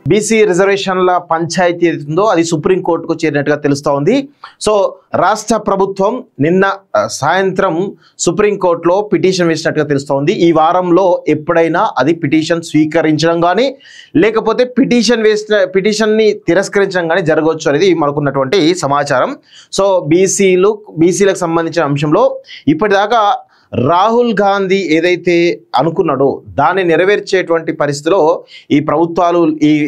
BC రిజర్వేషన్ల పంచాయతీ ఏదైతుందో అది సుప్రీంకోర్టుకు చేరినట్టుగా తెలుస్తూ ఉంది. సో రాష్ట్ర ప్రభుత్వం నిన్న సాయంత్రం సుప్రీంకోర్టులో పిటిషన్ వేసినట్టుగా తెలుస్తూ ఉంది. ఈ వారంలో ఎప్పుడైనా అది పిటిషన్ స్వీకరించడం కానీ లేకపోతే పిటిషన్ని తిరస్కరించడం కానీ జరగవచ్చు అనేది మనకున్నటువంటి సమాచారం. సో బీసీలకు సంబంధించిన అంశంలో ఇప్పటిదాకా రాహుల్ గాంధీ ఏదైతే అనుకున్నాడో దాన్ని నెరవేర్చేటువంటి పరిస్థితిలో ఈ ప్రభుత్వాలు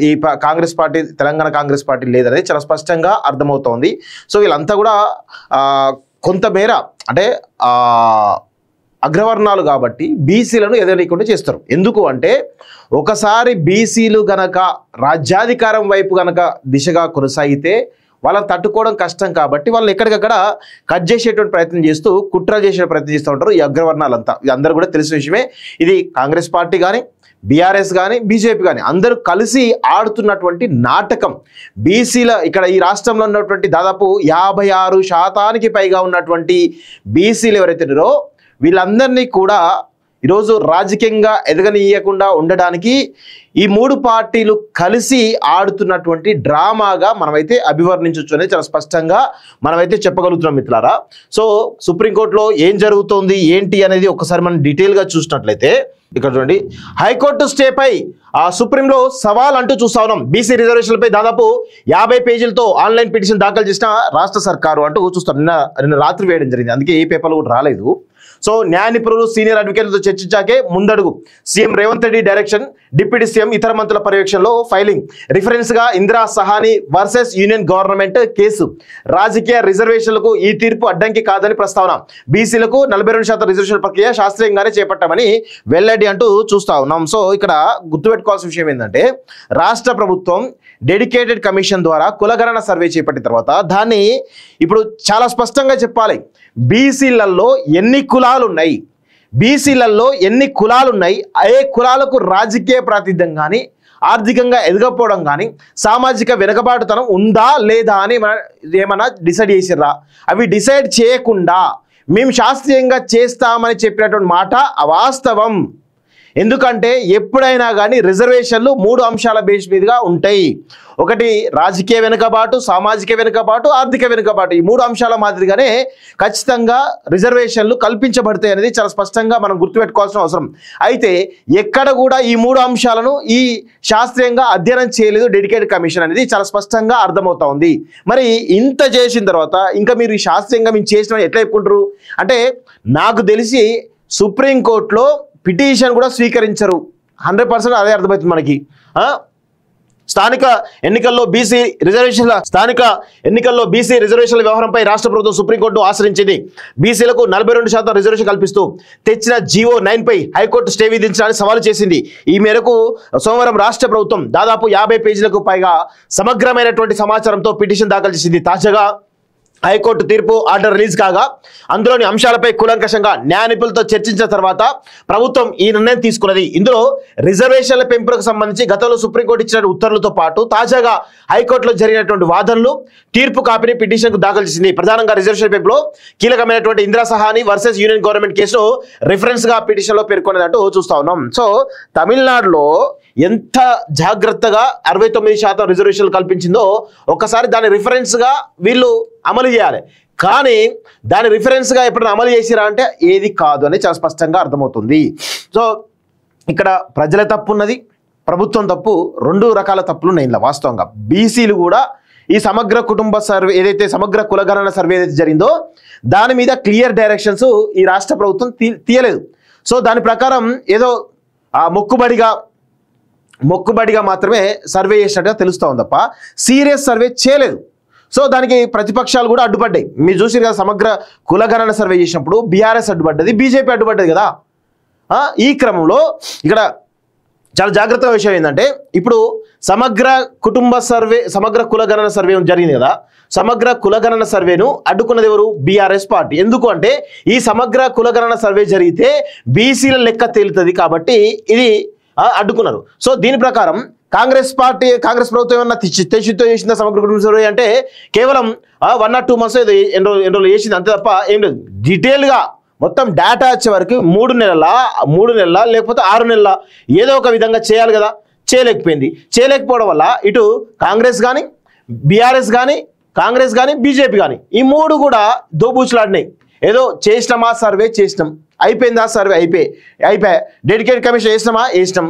ఈ కాంగ్రెస్ పార్టీ, తెలంగాణ కాంగ్రెస్ పార్టీ లేదనేది చాలా స్పష్టంగా అర్థమవుతోంది. సో వీళ్ళంతా కూడా కొంతమేర అంటే అగ్రవర్ణాలు కాబట్టి బీసీలను ఎదగనీయకుండా చేస్తారు. ఎందుకు అంటే ఒకసారి బీసీలు గనక రాజ్యాధికారం వైపు గనక దిశగా కొనసాగితే వాళ్ళని తట్టుకోవడం కష్టం కాబట్టి వాళ్ళని ఎక్కడికక్కడ కట్ చేసేటువంటి ప్రయత్నం చేస్తూ కుట్ర చేసే ప్రయత్నం చేస్తూ ఉంటారు ఈ అగ్రవర్ణాలంతా. ఇది అందరూ కూడా తెలిసిన విషయమే. ఇది కాంగ్రెస్ పార్టీ కానీ బీఆర్ఎస్ కానీ బీజేపీ కానీ అందరూ కలిసి ఆడుతున్నటువంటి నాటకం. బీసీల ఇక్కడ ఈ రాష్ట్రంలో ఉన్నటువంటి దాదాపు 56% పైగా ఉన్నటువంటి బీసీలు ఎవరైతే ఉన్నారో వీళ్ళందరినీ కూడా ఈరోజు రాజకీయంగా ఎదగనీయకుండా ఉండడానికి ఈ మూడు పార్టీలు కలిసి ఆడుతున్నటువంటి డ్రామాగా మనమైతే అభివర్ణించవచ్చు అనేది చాలా స్పష్టంగా మనమైతే చెప్పగలుగుతున్నాం మిత్రులారా. సో సుప్రీంకోర్టులో ఏం జరుగుతోంది ఏంటి అనేది ఒకసారి మనం డీటెయిల్గా చూసినట్లయితే ఇక్కడ చూడండి, హైకోర్టు స్టేపై సుప్రీంలో సవాల్ అంటూ చూస్తా ఉన్నాం. బీసీ రిజర్వేషన్లపై దాదాపు 50 పేజీలతో ఆన్లైన్ పిటిషన్ దాఖలు చేసిన రాష్ట్ర సర్కారు అంటూ చూస్తాం. నిన్న రాత్రి వేయడం జరిగింది, అందుకే ఏ పేపర్లు కూడా రాలేదు. సో న్యాయ నిపుణులు సీనియర్ అడ్వకేట్లతో చర్చించాకే ముందడుగు. CM Revanth Reddy direction, deputy CM ఇతర మంత్రుల పర్యవేక్షణలో ఫైలింగ్. రిఫరెన్స్ గా Indira Sahani versus union government case. రాజకీయ రిజర్వేషన్లకు ఈ తీర్పు అడ్డంకి కాదని ప్రస్తావన. బీసీలకు 42% రిజర్వేషన్ ప్రక్రియ శాస్త్రీయంగానే చేపట్టామని వెల్లడి అంటూ చూస్తా ఉన్నాం. సో ఇక్కడ గుర్తుపెట్టుకోవాల్సిన విషయం ఏంటంటే రాష్ట్ర ప్రభుత్వం డెడికేటెడ్ కమిషన్ ద్వారా కులగణన సర్వే చేపట్టిన తర్వాత దాన్ని ఇప్పుడు చాలా స్పష్టంగా చెప్పాలి. బీసీలలో ఎన్ని కులాలు ఉన్నాయి, బీసీలలో ఎన్ని కులాలు ఉన్నాయి, ఏ కులాలకు రాజకీయ ప్రాతినిధ్యం కానీ ఆర్థికంగా ఎదగకపోవడం కానీ సామాజిక వెనుకబాటుతనం ఉందా లేదా అని ఏమన్నా డిసైడ్ చేసిర్రా? అవి డిసైడ్ చేయకుండా మేము శాస్త్రీయంగా చేస్తామని చెప్పినటువంటి మాట అవాస్తవం. ఎందుకంటే ఎప్పుడైనా కానీ రిజర్వేషన్లు 3 అంశాల బేస్ మీదుగా ఉంటాయి. ఒకటి రాజకీయ వెనుకబాటు, సామాజిక వెనుకబాటు, ఆర్థిక వెనుకబాటు. ఈ 3 అంశాల మాదిరిగానే ఖచ్చితంగా రిజర్వేషన్లు కల్పించబడతాయి అనేది చాలా స్పష్టంగా మనం గుర్తుపెట్టుకోవాల్సిన అవసరం. అయితే ఎక్కడ కూడా ఈ 3 అంశాలను ఈ శాస్త్రీయంగా అధ్యయనం చేయలేదు డెడికేటెడ్ కమిషన్ అనేది చాలా స్పష్టంగా అర్థమవుతా ఉంది. మరి ఇంత చేసిన తర్వాత ఇంకా మీరు ఈ శాస్త్రీయంగా మేము చేసిన ఎట్లా చెప్పుకుంటారు అంటే నాకు తెలిసి సుప్రీంకోర్టులో పిటిషన్ కూడా స్వీకరించరు. 100% అదే అర్థమవుతుంది మనకి. స్థానిక ఎన్నికల్లో బీసీ రిజర్వేషన్ల వ్యవహారంపై రాష్ట్ర ప్రభుత్వం సుప్రీంకోర్టును ఆశ్రయించింది. బీసీలకు 42% రిజర్వేషన్ కల్పిస్తూ తెచ్చిన జీవో 9పై హైకోర్టు స్టే విధించడానికి సవాలు చేసింది. ఈ మేరకు సోమవారం రాష్ట్ర ప్రభుత్వం దాదాపు 50 పేజీలకు పైగా సమగ్రమైనటువంటి సమాచారంతో పిటిషన్ దాఖలు చేసింది. తాజాగా హైకోర్టు తీర్పు ఆర్డర్ రిలీజ్ కాగా అందులోని అంశాలపై కూలంకషంగా న్యాయ నిపుణులతో చర్చించిన తర్వాత ప్రభుత్వం ఈ నిర్ణయం తీసుకున్నది. ఇందులో రిజర్వేషన్ల పెంపులకు సంబంధించి గతంలో సుప్రీంకోర్టు ఇచ్చిన ఉత్తర్వులతో పాటు తాజాగా హైకోర్టులో జరిగినటువంటి వాదనలు, తీర్పు కాపీని పిటిషన్కు దాఖలు చేసింది. ప్రధానంగా రిజర్వేషన్ పెంపులో కీలకమైనటువంటి Indira Sahani versus union government కేసును రిఫరెన్స్ గా పిటిషన్లో పేర్కొన్నట్టు చూస్తా ఉన్నాం. సో తమిళనాడులో ఎంత జాగ్రత్తగా 69% రిజర్వేషన్లు కల్పించిందో ఒకసారి దాని రిఫరెన్స్ గా వీళ్ళు అమలు చేయాలి. కానీ దాని రిఫరెన్స్ గా ఎప్పుడైనా అమలు చేసిరా అంటే ఏది కాదు అని చాలా స్పష్టంగా అర్థమవుతుంది. సో ఇక్కడ ప్రజల తప్పు ఉన్నది, ప్రభుత్వం తప్పు, 2 రకాల తప్పులు ఉన్నాయి ఇలా వాస్తవంగా. బీసీలు కూడా ఈ సమగ్ర కుటుంబ సర్వే ఏదైతే సమగ్ర కులగణన సర్వే ఏదైతే జరిగిందో దాని మీద క్లియర్ డైరెక్షన్స్ ఈ రాష్ట్ర ప్రభుత్వం తీయలేదు. సో దాని ప్రకారం ఏదో మొక్కుబడిగా మాత్రమే సర్వే చేసినట్టుగా తెలుస్తూ ఉంది తప్ప సీరియస్ సర్వే చేయలేదు. సో దానికి ప్రతిపక్షాలు కూడా అడ్డుపడ్డాయి. మీరు చూసారు కదా, సమగ్ర కులగణన సర్వే చేసినప్పుడు బీఆర్ఎస్ అడ్డుపడ్డది, బీజేపీ అడ్డుపడ్డది కదా. ఈ క్రమంలో ఇక్కడ చాలా జాగ్రత్తగా విషయం ఏంటంటే ఇప్పుడు సమగ్ర కులగణన సర్వే జరిగింది కదా. సమగ్ర కులగణన సర్వేను అడ్డుకున్నది ఎవరు? BRS party. ఎందుకు అంటే ఈ సమగ్ర కులగణన సర్వే జరిగితే బీసీల లెక్క తేలుతుంది కాబట్టి ఇది అడ్డుకున్నారు. సో దీని ప్రకారం కాంగ్రెస్ ప్రభుత్వం ఏమన్నా తెచ్చితో చేసిందా సమగ్ర కుటుంబ సర్వే అంటే కేవలం 1 or 2 months ఎన్రోల్ చేసింది అంతే తప్ప ఏం లేదు. డీటెయిల్గా మొత్తం డేటా వచ్చే వరకు 3 నెలల లేకపోతే 6 నెలల ఏదో ఒక విధంగా చేయాలి కదా. చేయలేకపోవడం వల్ల ఇటు కాంగ్రెస్ కానీ బీఆర్ఎస్ కానీ కాంగ్రెస్ కానీ బీజేపీ కానీ ఈ మూడు కూడా దోబూచులాడినాయి. ఏదో చేసినామా సర్వే చేసినాం, అయిపోయిందా సర్వే అయిపోయా, డెడికేటెడ్ కమిషన్ వేసినాం,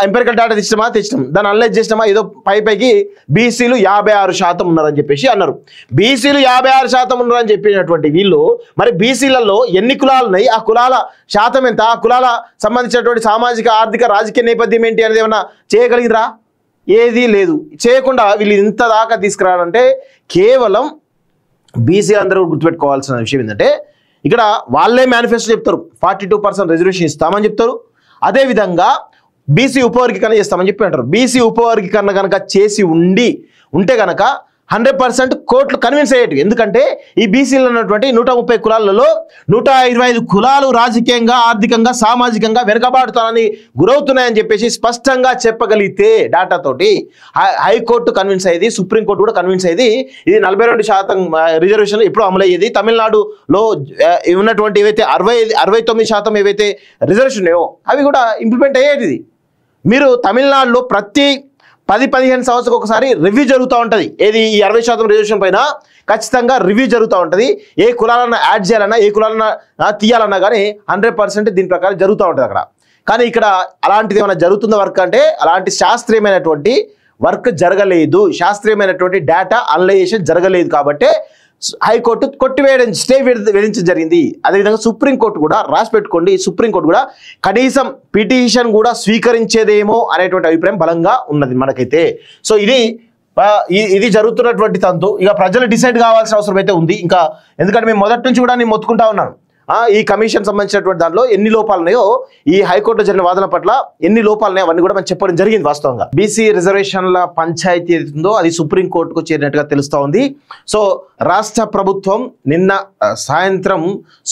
ఎంపెరికల్ డేటా తెచ్చినాం, దాన్ని అనలైజ్ చేసినామా, ఏదో పైకి బీసీలు 56% ఉన్నారని చెప్పేసి అన్నారు. బీసీలు 56% ఉన్నారని చెప్పినటువంటి వీళ్ళు మరి బీసీలలో ఎన్ని కులాలు ఉన్నాయి, ఆ కులాల శాతం ఎంత, ఆ కులాల సంబంధించినటువంటి సామాజిక ఆర్థిక రాజకీయ నేపథ్యం ఏంటి అనేది ఏమన్నా చేయగలిగిరా? ఏదీ లేదు. చేయకుండా వీళ్ళు ఇంత దాకా తీసుకురావాలంటే కేవలం బీసీ అందరూ గుర్తుపెట్టుకోవాల్సిన విషయం ఏంటంటే ఇక్కడ వాళ్ళే మేనిఫెస్టో చెప్తారు 42% రిజర్వేషన్ ఇస్తామని చెప్తారు. అదేవిధంగా బీసీ ఉపవర్గీకరణ చేస్తామని చెప్పి అంటారు. బీసీ ఉపవర్గీకరణ కనుక చేసి ఉంటే కనుక 100% కోర్టులు కన్విన్స్ అయ్యేటివి. ఎందుకంటే ఈ బీసీలు ఉన్నటువంటి 130 కులాలలో 125 కులాలు రాజకీయంగా ఆర్థికంగా సామాజికంగా వెనుకబాటుతానని గురవుతున్నాయని చెప్పేసి స్పష్టంగా చెప్పగలిగితే డేటాతోటి హైకోర్టు కన్విన్స్ అయ్యేది, సుప్రీంకోర్టు కూడా కన్విన్స్ అయ్యేది. ఇది 42% రిజర్వేషన్ ఎప్పుడు అమలయ్యేది. తమిళనాడులో ఉన్నటువంటి ఏవైతే 69% ఏవైతే రిజర్వేషన్ ఉన్నాయో అవి కూడా ఇంప్లిమెంట్ అయ్యేది. మీరు తమిళనాడులో ప్రతి 10-15 సంవత్సరాలకు ఒకసారి రివ్యూ జరుగుతూ ఉంటుంది. ఏది ఈ 60% రిజర్వేషన్ పైన ఖచ్చితంగా రివ్యూ జరుగుతూ ఉంటుంది. ఏ కులాలన్నా యాడ్ చేయాలన్నా ఏ కులాలన్నా తీయాలన్నా కానీ 100% దీని ప్రకారం జరుగుతూ ఉంటుంది అక్కడ. కానీ ఇక్కడ అలాంటిది ఏమైనా జరుగుతుందో వర్క్ అంటే అలాంటి శాస్త్రీయమైనటువంటి వర్క్ జరగలేదు, శాస్త్రీయమైనటువంటి డేటా అనలైజేషన్ జరగలేదు. కాబట్టి హైకోర్టు కొట్టివేయడం స్టే విధించడం జరిగింది. అదేవిధంగా సుప్రీంకోర్టు కూడా రాసి పెట్టుకోండి, సుప్రీంకోర్టు కూడా కనీసం పిటిషన్ కూడా స్వీకరించేదేమో అనేటువంటి అభిప్రాయం బలంగా ఉన్నది మనకైతే. సో ఇది జరుగుతున్నటువంటి తంతు. ఇక ప్రజలు డిసైడ్ కావాల్సిన అవసరం అయితే ఉంది ఇంకా. ఎందుకంటే మేము మొదటి నుంచి కూడా నేను మొత్తుకుంటా ఉన్నాను ఈ కమిషన్ సంబంధించినటువంటి దాంట్లో ఎన్ని లోపాలు ఉన్నాయో, ఈ హైకోర్టులో జరిగిన వాదన పట్ల ఎన్ని లోపాలు ఉన్నాయో అవన్నీ కూడా మనం చెప్పడం జరిగింది. వాస్తవంగా బీసీ రిజర్వేషన్ల పంచాయతీ ఏదైతుందో అది సుప్రీంకోర్టుకు చేరినట్టుగా తెలుస్తూ ఉంది. సో రాష్ట్ర ప్రభుత్వం నిన్న సాయంత్రం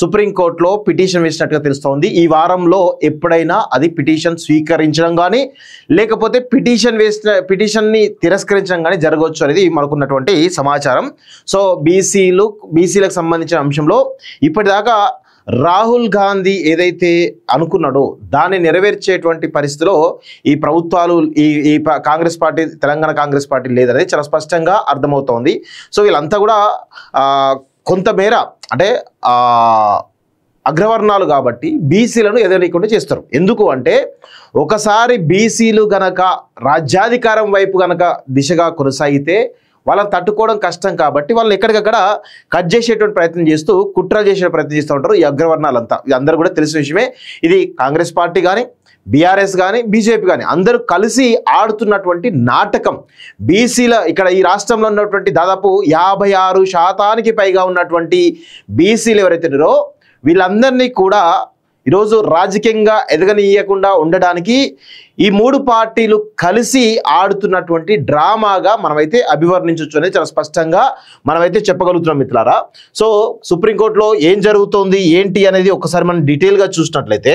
సుప్రీంకోర్టులో పిటిషన్ వేసినట్టుగా తెలుస్తూ ఉంది. ఈ వారంలో ఎప్పుడైనా అది పిటిషన్ స్వీకరించడం కానీ లేకపోతే పిటిషన్ని తిరస్కరించడం కానీ జరగవచ్చు అనేది మనకున్నటువంటి సమాచారం. సో బీసీలకు సంబంధించిన అంశంలో ఇప్పటిదాకా రాహుల్ గాంధీ ఏదైతే అనుకున్నాడో దాన్ని నెరవేర్చేటువంటి పరిస్థితిలో ఈ ప్రభుత్వాలు ఈ కాంగ్రెస్ పార్టీ, తెలంగాణ కాంగ్రెస్ పార్టీ లేదనేది చాలా స్పష్టంగా అర్థమవుతోంది. సో వీళ్ళంతా కూడా కొంతమేర అంటే అగ్రవర్ణాలు కాబట్టి బీసీలను ఎదగనీయకుండా చేస్తారు. ఎందుకు అంటే ఒకసారి బీసీలు గనక రాజ్యాధికారం వైపు గనక దిశగా కొనసాగితే వాళ్ళని తట్టుకోవడం కష్టం కాబట్టి వాళ్ళని ఎక్కడికక్కడ కట్ చేసేటువంటి ప్రయత్నం చేస్తూ కుట్ర చేసే ప్రయత్నం చేస్తూ ఉంటారు ఈ అగ్రవర్ణాలంతా. ఇది అందరూ కూడా తెలిసిన విషయమే. ఇది కాంగ్రెస్ పార్టీ కానీ బీఆర్ఎస్ కానీ బీజేపీ కానీ అందరూ కలిసి ఆడుతున్నటువంటి నాటకం. బీసీల ఇక్కడ ఈ రాష్ట్రంలో ఉన్నటువంటి దాదాపు 56% పైగా ఉన్నటువంటి బీసీలు ఎవరైతే ఉన్నారో వీళ్ళందరినీ కూడా ఈరోజు రాజకీయంగా ఎదగనీయకుండా ఉండడానికి ఈ మూడు పార్టీలు కలిసి ఆడుతున్నటువంటి డ్రామాగా మనమైతే అభివర్ణించవచ్చు అనేది చాలా స్పష్టంగా మనమైతే చెప్పగలుగుతున్నాం మిత్రులారా. సో సుప్రీంకోర్టులో ఏం జరుగుతోంది ఏంటి అనేది ఒకసారి మనం డీటెయిల్గా చూసినట్లయితే